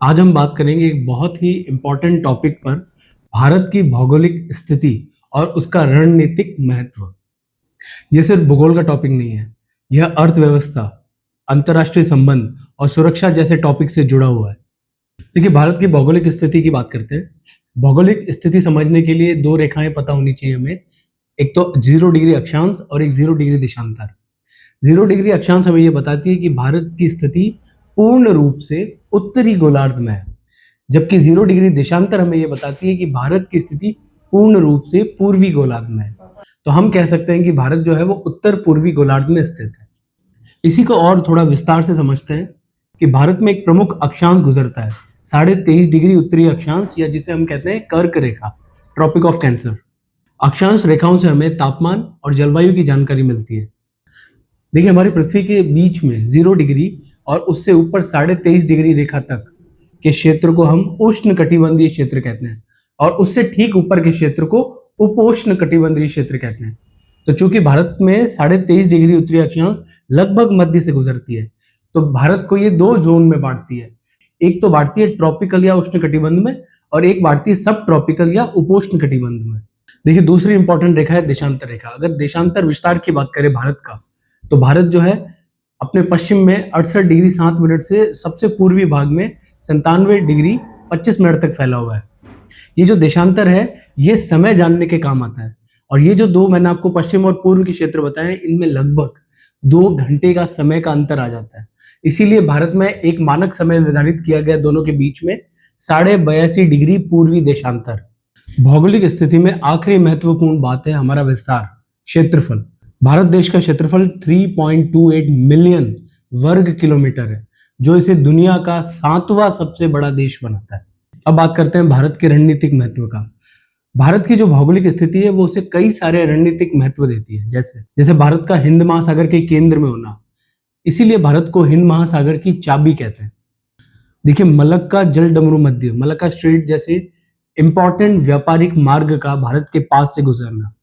आज हम बात करेंगे एक बहुत ही इम्पोर्टेंट टॉपिक पर, भारत की भौगोलिक स्थिति और उसका रणनीतिक महत्व। ये सिर्फ भूगोल का टॉपिक नहीं है, यह अर्थव्यवस्था, अंतर्राष्ट्रीय संबंध और सुरक्षा जैसे टॉपिक से जुड़ा हुआ है। देखिए, भारत की भौगोलिक स्थिति की बात करते हैं। भौगोलिक स्थिति समझने के लिए दो रेखाएं पता होनी चाहिए हमें। एक तो 0 डिग्री अक्षांश और एक 0 डिग्री देशांतर। 0 डिग्री अक्षांश हमें यह बताती है कि भारत की स्थिति पूर्ण रूप से उत्तरी गोलार्ध में है, जबकि 0 डिग्री देशांतर हमें यह बताती है कि भारत की स्थिति पूर्ण रूप से पूर्वी गोलार्ध में है। तो हम कह सकते हैं कि भारत जो है वो उत्तर पूर्वी गोलार्ध में स्थित है। इसी को और थोड़ा विस्तार से समझते हैं कि भारत में एक प्रमुख अक्षांश गुजरता है, 23.5 डिग्री उत्तरी अक्षांश, या जिसे हम कहते हैं कर्क रेखा, ट्रॉपिक ऑफ कैंसर। अक्षांश रेखाओं से हमें तापमान और जलवायु की जानकारी मिलती है। देखिए, हमारी पृथ्वी के बीच में 0 डिग्री और उससे ऊपर 23.5 डिग्री रेखा तक के क्षेत्र को हम उष्ण कटिबंधीय क्षेत्र कहते हैं, और उससे ठीक ऊपर के क्षेत्र को उपोष्ण कटिबंधीय क्षेत्र कहते हैं। तो चूंकि भारत में 23.5 डिग्री उत्तरी अक्षांश लगभग मध्य से गुजरती है, तो भारत को ये दो जोन में बांटती है। एक तो बांटती है ट्रॉपिकल या उष्ण कटिबंध में, और एक बांटती है सब ट्रॉपिकल या उपोष्ण कटिबंध में। देखिए, दूसरी इंपॉर्टेंट रेखा है देशांतर रेखा। अगर देशांतर विस्तार की बात करें भारत का, तो भारत जो है अपने पश्चिम में 68 डिग्री 7 मिनट से सबसे पूर्वी भाग में 97 डिग्री 25 मिनट तक फैला हुआ है। ये जो देशांतर है, ये समय जानने के काम आता है, और ये जो दो मैंने आपको पश्चिम और पूर्व के क्षेत्र बताए, इनमें लगभग 2 घंटे का समय का अंतर आ जाता है। इसीलिए भारत में एक मानक समय निर्धारित किया गया दोनों के बीच में, 82.5 डिग्री पूर्वी देशांतर। भौगोलिक स्थिति में आखिरी महत्वपूर्ण बात है हमारा विस्तार, क्षेत्रफल। भारत देश का क्षेत्रफल 3.28 मिलियन वर्ग किलोमीटर है, जो इसे दुनिया का 7वां सबसे बड़ा देश बनाता है। अब बात करते हैं भारत के रणनीतिक महत्व का। भारत की जो भौगोलिक स्थिति है वो उसे कई सारे रणनीतिक महत्व देती है, जैसे भारत का हिंद महासागर के केंद्र में होना, इसीलिए भारत को हिंद महासागर की चाबी कहते हैं। देखिए, मलक्का जल डमरू मध्य, मलक्का स्ट्रेट जैसे इंपॉर्टेंट व्यापारिक मार्ग का भारत के पास से गुजरना,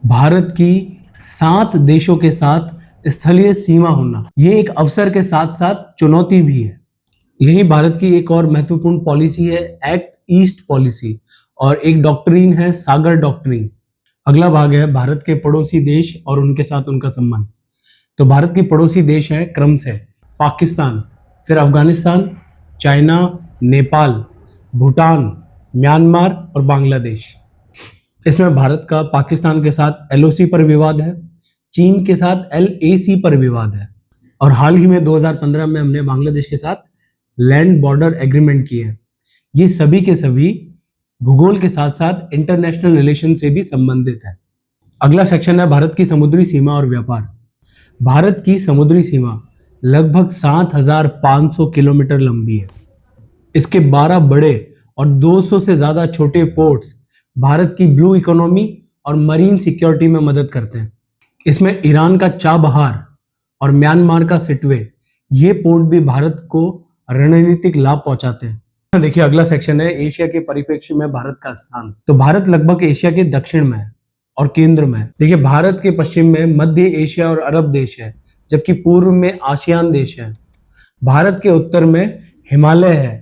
भारत की 7 देशों के साथ स्थलीय सीमा होना, ये एक अवसर के साथ साथ चुनौती भी है। यही भारत की एक और महत्वपूर्ण पॉलिसी है एक्ट ईस्ट पॉलिसी, और एक डॉक्ट्रिन है सागर डॉक्ट्रिन। अगला भाग है भारत के पड़ोसी देश और उनके साथ उनका संबंध। तो भारत के पड़ोसी देश हैं क्रमशः पाकिस्तान, फिर अफगानिस्तान, चाइना, नेपाल, भूटान, म्यांमार और बांग्लादेश। इसमें भारत का पाकिस्तान के साथ LOC पर विवाद है, चीन के साथ LAC पर विवाद है, और हाल ही में 2015 में हमने बांग्लादेश के साथ लैंड बॉर्डर एग्रीमेंट किए हैं। ये सभी के सभी भूगोल के साथ साथ इंटरनेशनल रिलेशन से भी संबंधित है। अगला सेक्शन है भारत की समुद्री सीमा और व्यापार। भारत की समुद्री सीमा लगभग 7,500 किलोमीटर लंबी है। इसके 12 बड़े और 200 से ज्यादा छोटे पोर्ट्स भारत की ब्लू इकोनॉमी और मरीन सिक्योरिटी में मदद करते हैं। इसमें ईरान का चाबहार और म्यांमार का सिटवे, ये पोर्ट भी भारत को रणनीतिक लाभ पहुंचाते हैं। देखिए, अगला सेक्शन है एशिया के परिप्रेक्ष्य में भारत का स्थान। तो भारत लगभग एशिया के दक्षिण में है और केंद्र में है। देखिए, भारत के पश्चिम में मध्य एशिया और अरब देश है, जबकि पूर्व में आसियान देश है। भारत के उत्तर में हिमालय है,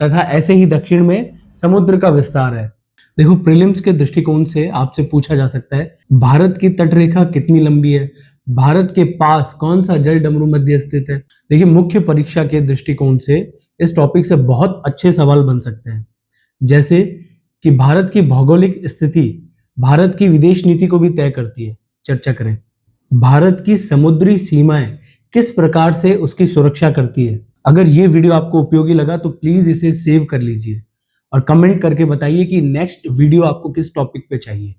तथा ऐसे ही दक्षिण में समुद्र का विस्तार है। देखो, प्रीलिम्स के दृष्टिकोण से आपसे पूछा जा सकता है भारत की तटरेखा कितनी लंबी है, भारत के पास कौन सा जल डमरू मध्य स्थित है। देखिए, मुख्य परीक्षा के दृष्टिकोण से इस टॉपिक से बहुत अच्छे सवाल बन सकते हैं, जैसे कि भारत की भौगोलिक स्थिति भारत की विदेश नीति को भी तय करती है। चर्चा करें, भारत की समुद्री सीमाएं किस प्रकार से उसकी सुरक्षा करती है। अगर ये वीडियो आपको उपयोगी लगा तो प्लीज इसे सेव कर लीजिए और कमेंट करके बताइए कि नेक्स्ट वीडियो आपको किस टॉपिक पे चाहिए।